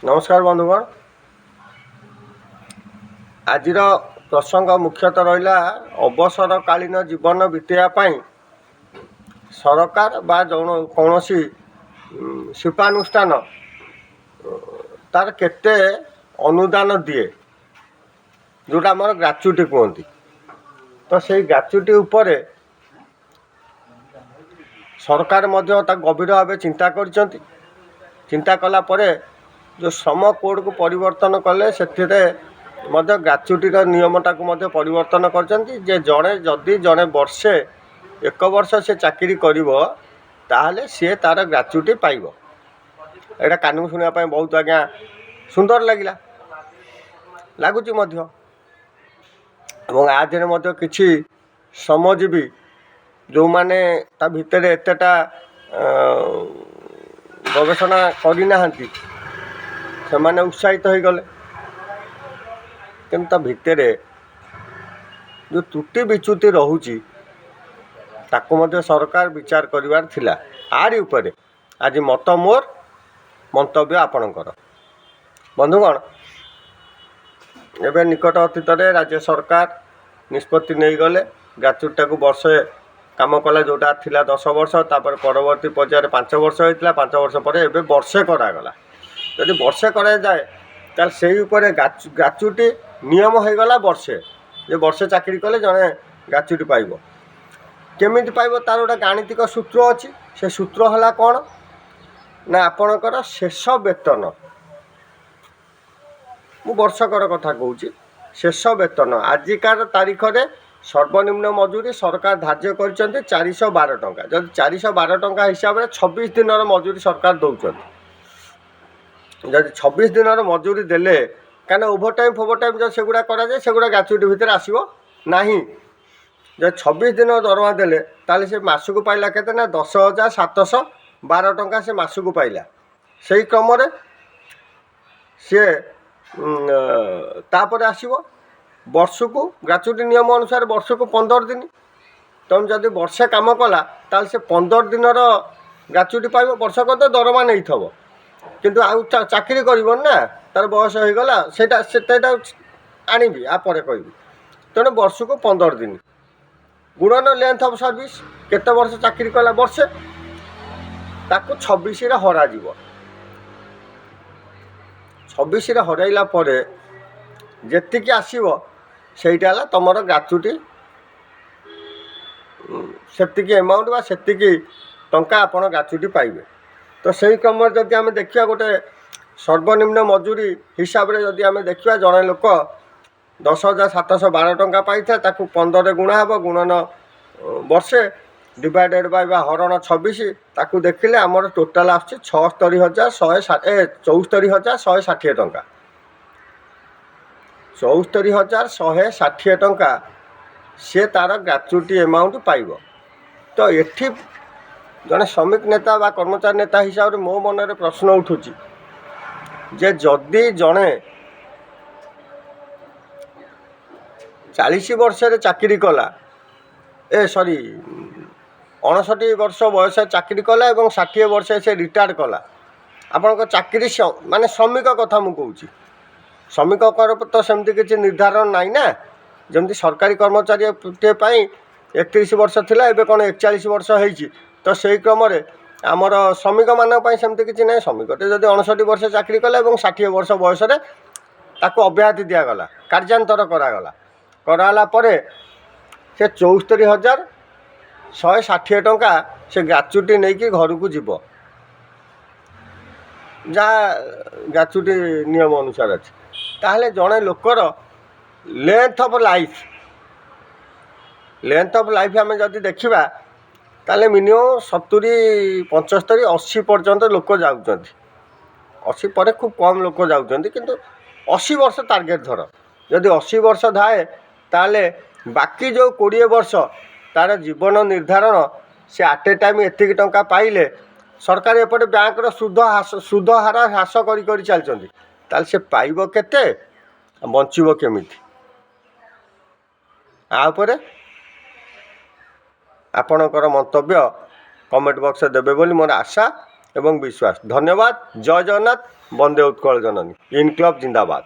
नमस्कार बंधुगण। आज प्रसंग मुख्यतः रहा अवसरकालीन जीवन बीतवाई सरकार बा कौन शिल्पानुष्ठान तार केते अनुदान दिए जोटा आम ग्राच्युटी कहती। तो से ग्राच्युटी उपरे सरकार गभीर भाव चिंता कर चिंता कला परे जो श्रम कोड को परिवर्तन कले से ग्राच्युटीर नियमटा को परिवर्तन कर जड़े जदि जड़े वर्षे एक वर्ष से चाकरी कर सी तार ग्राच्युटी पाइब। एटा कानून शुणापी बहुत आज्ञा सुंदर लगिला लगुच आधे किसी श्रमजीवी जो माने ता भितर एतेटा गवेषणा करना से माने उत्साहित हो गले कि भितर जो त्रुटि विच्युति रोची ताकू सरकार विचार करिवार थिला। आरी उपरे आज मत मोर मंतव्य आपणकर। बंधुगण, एवं निकट अतीत राज्य सरकार निष्पत्ति नहीं गले ग्राच्युटी को वर्षे काम कला जोटा थिला 10 वर्ष तापर परवर्ती पर्यायर 5 वर्ष होता 5 वर्ष पर एवं वर्षे करागला। जदि वर्षे करा जाए ताल से ग्राच्युटी नियम हो गला वर्षे जे वर्षे चाकरी कले जड़े ग्राच्युटी पाइब। केमिति पाइब तार गोटे गाणितिक सूत्र अच्छी। से सूत्र है कौन ना आपणकर शेष वेतन। मु वर्षकर कथा कहूँ शेष वेतन आजिकार तारीख में सर्वनिम्न मजूरी सरकार धार्य कर 412 टंका। जब 412 टंका हिसाब से 26 दिन मजूरी सरकार दौरान जब 26 दिन मजूरी देले क्या ओभरटाइम फोभरटाइम जो सेगुड़ा कराए सेगुड़ा ग्राच्युटी भितर आसो ना। जब 26 दिन दरमा देले ताले से मासक पाइला केते ना 10,712 टंका से मासक पाइला। से क्रम सी तापर आसो वर्ष को ग्राच्युटी नियम अनुसार वर्ष को 15 दिन। तुम जदि वर्षे काम कला ताल से 15 दिन ग्राच्युटी पाइब। वर्षक तो दरमा नहीं थब किंतु आउ चाकरी करबन ना तार बयस हो गला सेटा आनिबी आपरे कहबी। तेणु वर्ष को 15 दिन गुणन लेंथ ऑफ सर्विस केते वर्ष चाकरी कला वर्षे ताकू 26 रे हरा जीव। 26 रे हराइला परे जेतिकी आसीबो सेटा हला तमर ग्राच्युटी सेतिकी अमाउंट बा सेतिकी टंका आपण ग्राच्युटी पाइबे। तो सही क्रम जदि आम देखा गोटे सर्वनिम्न मजूरी हिसाब से जदि आम देखा जड़े लोक 10,712 टंका पाई था 15 गुणा हे गुणन वर्षे डिवाइडेड बाय हरण 26 ताकू देखिले आमर टोटाल आस 74,160 टंका। 74,160 टंका से तार ग्राच्युटी अमाउंट पाइब। तो एठी जड़े श्रमिक नेता बा कर्मचारी नेता हिसाब से मो मन में प्रश्न उठुची जे जदि जड़े 40 वर्ष चाकरी कला 59 वर्ष बयस चाकरी कला और 60 वर्ष से रिटायर्ड कला आपण चाकरी माने श्रमिक कथा मु कहूँ। श्रमिक तो सेमती किसी निर्धारण नाई ना। जमती सरकारी कर्मचारी 31 वर्ष थिला एबे कौन 41 वर्ष होईची। तो से क्रम आमर श्रमिक मानी सेमती किसी ना। श्रमिक जब 59 वर्ष चाकरी कला 60 वर्ष बयस ताको अब्याहति दिगला कार्यांतर करागला कराला परे से 74,160 टंका से ग्राच्युटी नहीं कि घर को जीव जहाँ ग्राच्युटी नियम अनुसार अच्छे। ताहले जड़े लोकर लेंथ ऑफ लाइफ आम जदि देखा ताले मिनिमम 70 75 80 पर्यंत लोक जाऊँ। 80 पर खूब कम लोक जाऊँ किंतु 80 वर्ष टार्गेट धर जदि 80 वर्ष धाए ताले बाकी जो 20 वर्ष तार जीवन निर्धारण से आट ए टाइम एतिक टंका पाइले सरकार एपटे बैंक सुध हार ह्रास कर चलती ताल से पाइब केते बंचिब केमिति आउपरे आपणकर मंतव्य कमेंट बॉक्स देबे बोली मोर आशा এবং বিশ্বাস। ধন্যবাদ। জয় জগন্নাথ। বন্দে উৎকল জননী। ইনকলাব জিন্দাবাদ।